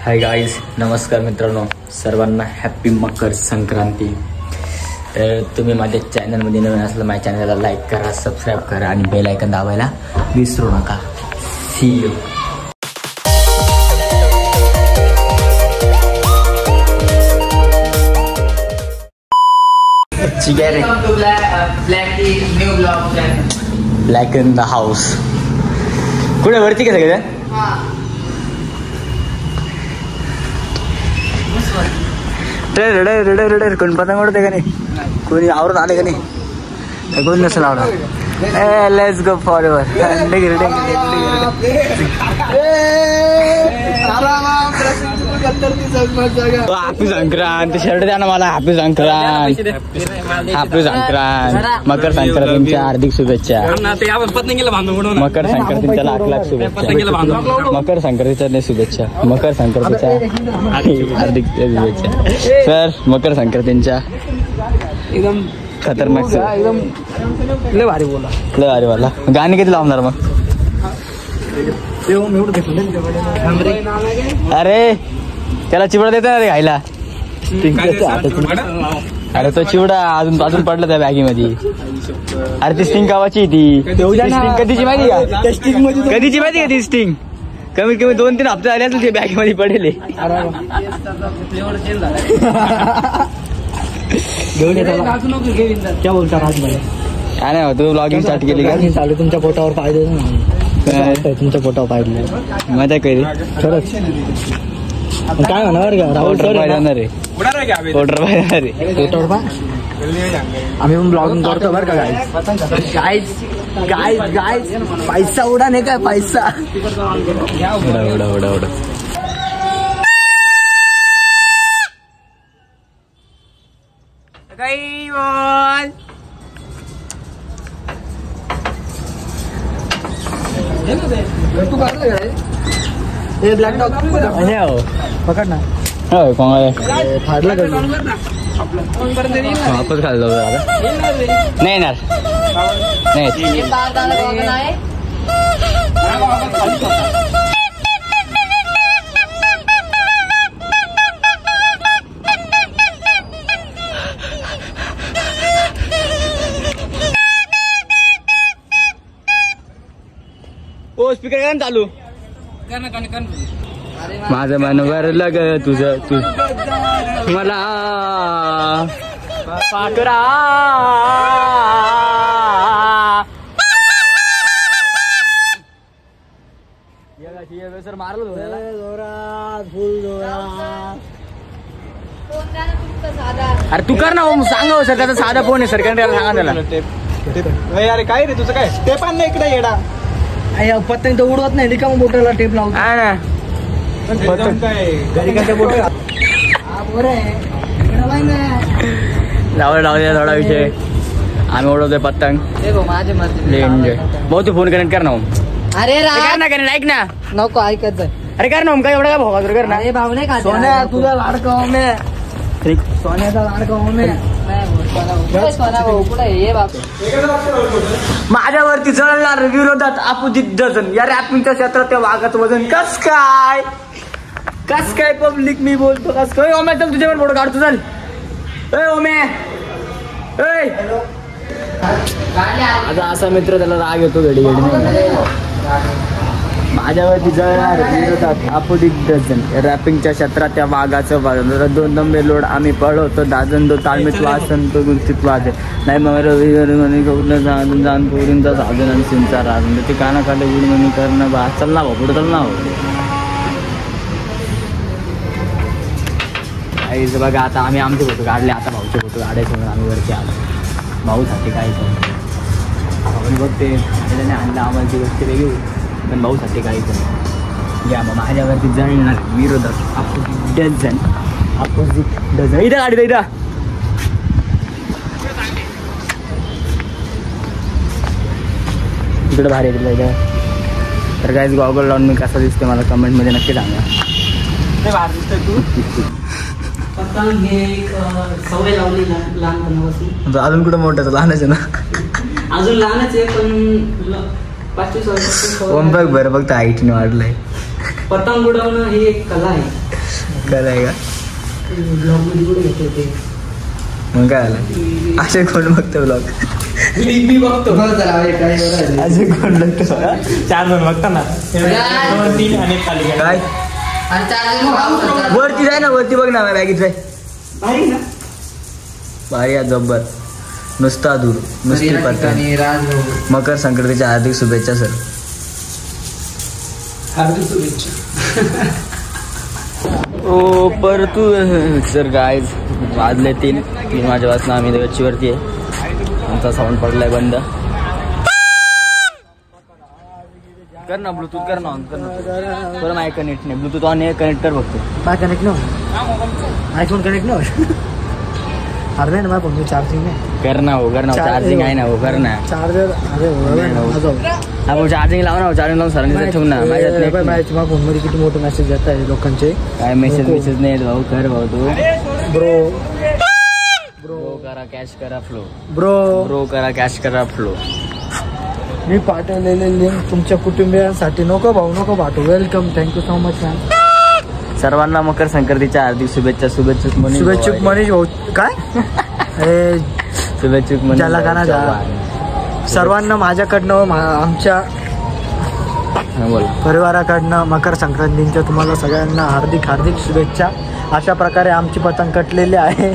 Hi guys, नमस्कार मित्रांनो, सर्वांना हॅपी मकर संक्रांती। तर तुम्ही माझ्या चॅनलमध्ये नवीन असलं माझ्या चॅनलला लाईक करा, सबस्क्राईब करा आणि बेल आयकॉन दाबायला विसरू नका। See you. Black in the house कुठे वरती का सगळे? कोण पतंग उडते का नाही? कोणी आवरून आले का नाही? कोण नसेल आवडा। Let's go forever. Happy Sankrant. Shirt द्या ना मला। Happy Sankrant, happy Sankrant. मकर संक्रांतीच्या हार्दिक शुभेच्छा। मकर संक्रांतीच्या लाख लाख शुभेच्छा। मकर संक्रांतीच्या शुभेच्छा। मकर संक्रांतीच्या हार्दिक शुभेच्छा सर। मकर संक्रांतीच्या एकदम खतरनाक सर, एकदम लय भारी बोला, लय भारी बोला। गाणी किती लावणार मग? अरे त्याला चिवडा देता ना रे खायला। अरे तो चिवडा अजून पडला त्या बॅगी मध्ये। अरे ती स्टिंग गावाची ती कधीची माहिती का? कधीची माहिती का ती स्टिंग? कमीत कमी 2-3 हप्ते झाले असेल ते बॅगी मध्ये पडेल। क्या बोलता राज भाई? काय नाही, तू ब्लॉगिंग स्टार्ट केली का? चालू तुमच्या पोटावर पाहिजे ना, तुमच्या पोटावर पाहिजे मजा केली खरंच। काय होणार का? राहुल जाणार रे, पोटर पाहिजे रे, पोटर पा। आम्ही पण ब्लॉगिंग करतो बरं का गाईज। गाईज गाईज पैसा उडा नाही काय? पैसा उडा उडा उडा उडा। काही बोल ब्लॅक डॉग पकड ना। हो कोण फाडला का? वापस खाल्लं नाही येणार नाही। ओ स्पीकर काय चालू? माझं मन भरलं ग तुझं तू मला पाकरा। सर मारलं जोरात, फुल जोरात। अरे तू कर ना सांगा सर, त्याचा साधा फोन आहे सर, कारण सांगा त्याला। अरे काय रे तुझं काय? ते पण नाही इकडे येडा। पतंग तर उडवत नाही, रिकामा बोटाला टेप लावतो ना। लावले थोडा विषय, आम्ही उडवतोय पतंग। भाऊ तू फोन कनेक्ट कर ना। अरे कर ना, ऐक ना। नको ऐकत जाय। अरे कर ना काय एवढा काय भाऊ कर ना। भाऊ नाही का? सोन्या तुझा लाडका होमे, सोन्याचा लाडका होमे। माझ्यावरती जळणार विरोधात अपोजिट डझन। या रॅपिंगच्या क्षेत्रात त्या वाघाचं वजन कस काय? कस काय पब्लिक मी बोलतो कस काय? ओमे चल तुझ्यावर फोटो काढतो चल। ओमे आता असा मित्र त्याला राग येतो घडी घडी। माझ्यावरती जळणार विरोधात अपोजिट डझन। रॅपिंगच्या क्षेत्रात त्या वाघाचं वजन 2 नंबर लोड आम्ही पळवतो दाजन। दो तालमीत वासन तो गुंतीत वाजे नाही मग रविवारी म्हणे कौटलं जाण पोरींचा साधन आणि सिंचा राज ते काना काढले गुड म्हणे करणं बा चल ना भाऊ पुढे चल ना। काहीच बघा आता आम्ही आमचे फोटो काढले, आता भाऊचे फोटो काढायचे म्हणून आम्ही वरती आलो। भाऊसाठी काही भाऊने बघते त्याने आणलं आम्हाला ती गोष्ट वेगळी, पण भाऊसाठी काही करू घ्या। मग माझ्यावरती जळणार विरोधात अपोजिट डझन। अपोजिट डझन इथं गाडी इथं इकडे भारी येतील इथं। तर काहीच गॉगल लावून मी कसा दिसते मला कमेंटमध्ये नक्की सांगा। ते भारी दिसतंय तू। सवय लावली लहानपणापासून। अजून कुठं मोठं लहानच आहे ना? अजून लहानच आहे पण 25 वर्ष. बरं फक्त हाईटने वाढलंय. पतंग उडवणं ही एक कला आहे. काय का मग काय आलं असे कोण बघतो ब्लॉग मी बघतो असे कोण बघतो 4 जण बघता ना 2 3 आणि खाली काय वरती जाय ना वरती बघ ना बॅगीत जाय भारी आहे जब्बर नुसता दूर नुसती पत्ता मकर संक्रांतीच्या हार्दिक शुभेच्छा सर हार्दिक शुभेच्छा ओ पर तू सर गायज वाजले 3 वाजेपासून आम्ही गच्चीवरती आहे आमचा साऊंड पडलाय बंद कर ना ब्लूटूथ कर ना ऑन कर ना बरं माय कनेक्ट नाही ब्लूटूथ ऑन आहे कनेक्ट कर बघतो काय कनेक्ट नाही आयफोन कनेक्ट नाही अरे नाही ना माझ्या फोन चार्जिंग नाही कर ना हो चार्जिंग आहे ना हो कर ना चार्जर आपण चार्जिंग लाव ना चार्जिंग लावून सरांनी ठेवून ना माझ्या फोन मध्ये किती मोठे मेसेज येत आहे लोकांचे काय मेसेज नाही भाऊ कर भाऊ तू ब्रो करा कॅश करा फ्लो ब्रो करा कॅश करा फ्लो मी पाठवलेले लिंक तुमच्या कुटुंबियांसाठी नको भाऊ नको पाठवू welcome thank you so much ma'am सर्वांना मकर संक्रांतीच्या हार्दिक शुभेच्छा शुभेच्छुक मनीष भाऊ काय शुभेच्छुक मनीष ज्याला गाणं सर्वांना माझ्याकडनं आमच्या परिवाराकडनं मकर संक्रांतीच्या तुम्हाला सगळ्यांना हार्दिक हार्दिक शुभेच्छा अशा प्रकारे आमची पतंग कटलेली आहे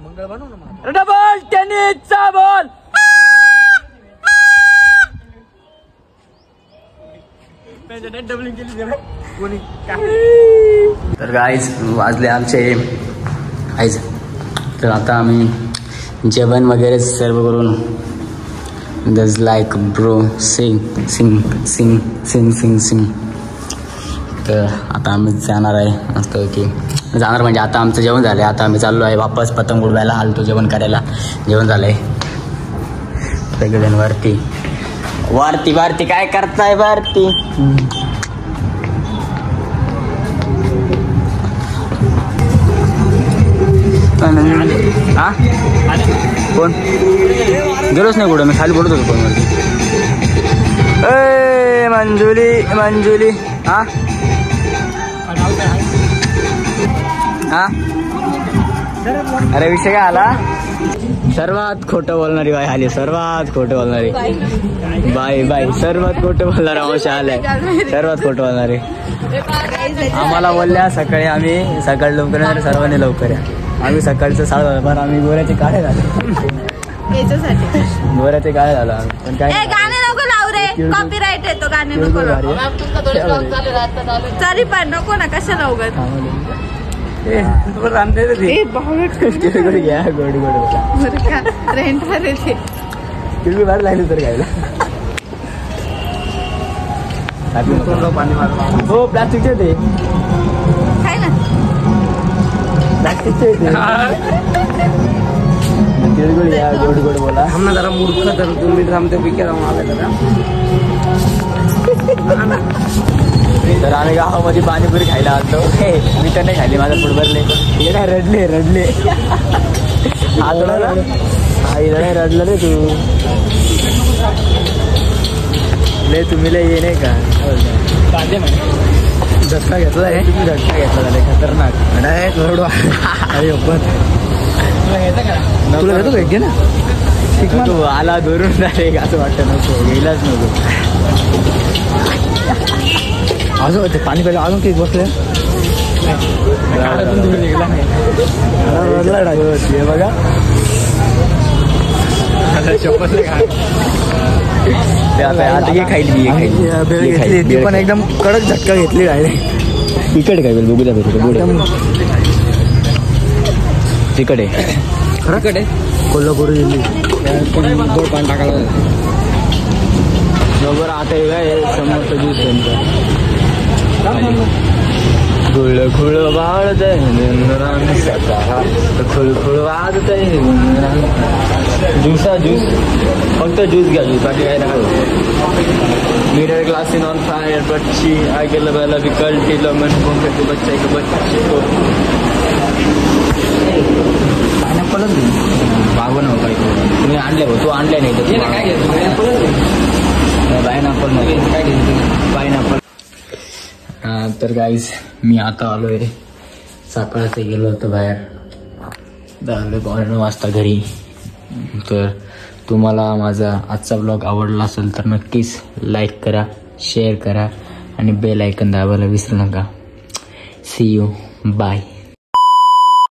मंगळ बनव ना डबल टेनिसचा बॉल तर गाईज वाजले आमचे आईज तर आता आम्ही जेवण वगैरे सर्व करून दस लाईक ब्रो सिंग सिंग सिंग सिंग सिंग सिंग तर आता आम्ही जाणार आहे मस्त की जाणार म्हणजे आता आमचं जेवण झालं आहे आता आम्ही चाललो आहे वापस पतंग उडवायला हालतो जेवण करायला जेवण झालं आहे सगळेजण वारती काय करताय वारती हा कोण गेलोच नाही कुठं मी खाली बोलत होतो फोनवरती ए मंजुली हा हा अरे विषय काय आला सर्वात खोटं बोलणारी बाई आली सर्वात खोटं बोलणारी बाई सर्वात खोटं बोलणारा मावशी आलाय सर्वात खोटं बोलणारी आम्हाला बोलल्या सकाळी आम्ही सकाळी लवकर येणार सर्वांनी लवकर या आम्ही सकाळचं 7:30 आम्ही गोऱ्याचे काळे झाले गोऱ्याचे काळे झालो आम्ही पण काय गाणे नको लावू रे कॉपीराइट येतो गाणे नको तरी पण नको ना कशाला उगत लागली तर घ्यायला हो प्लास्टिकचे ते प्लास्टिकचे तिळगुळ या गोड गोड बोला थांब ना जरा मूर्ख तर तुम्ही थांबते विकेला आला तर आम्ही गावामध्ये पाणीपुरी खायला आलतो मी तर नाही खाली माझं पोट भरले हे काय रडले आई रडलं रे तू तुम्ही लय ये नाही का झटका घेतला आहे तुम्ही झटका घेतला झाले खतरनाक अरे तुला घेतो घे ना तू आला धरून झाले असं वाटतं नको गेलाच नको अजून ते पाणी प्यायला अजून काही बसले बघा आता हे खायली ती पण एकदम कडक झटका घेतली डायरेक्ट इकडे काय बघू द्या तिकडे खरं कोल्हापूर दिल्ली गोड पाणी टाकायला बरोबर आता हे काय समोरचं ज्यूस खुळ खुळ वाळत खुळ वाजत ज्यूस फक्त ज्यूस घ्या ज्यूस बाकी काय नका middle class in on fire बच्ची आगे लबा लबी कल्टी लमन बच्चा एक बच्ची मध्ये पायनॅपल. तर गाईज मी आता आलोय, सकाळचं गेलो होतो बाहेर, आलो 9 वाजता घरी. तर तुम्हाला माझा आजचा ब्लॉग आवडला असेल तर नक्कीच लाईक करा, शेअर करा आणि बेल आयकन दाबायला विसरू नका. See you, bye.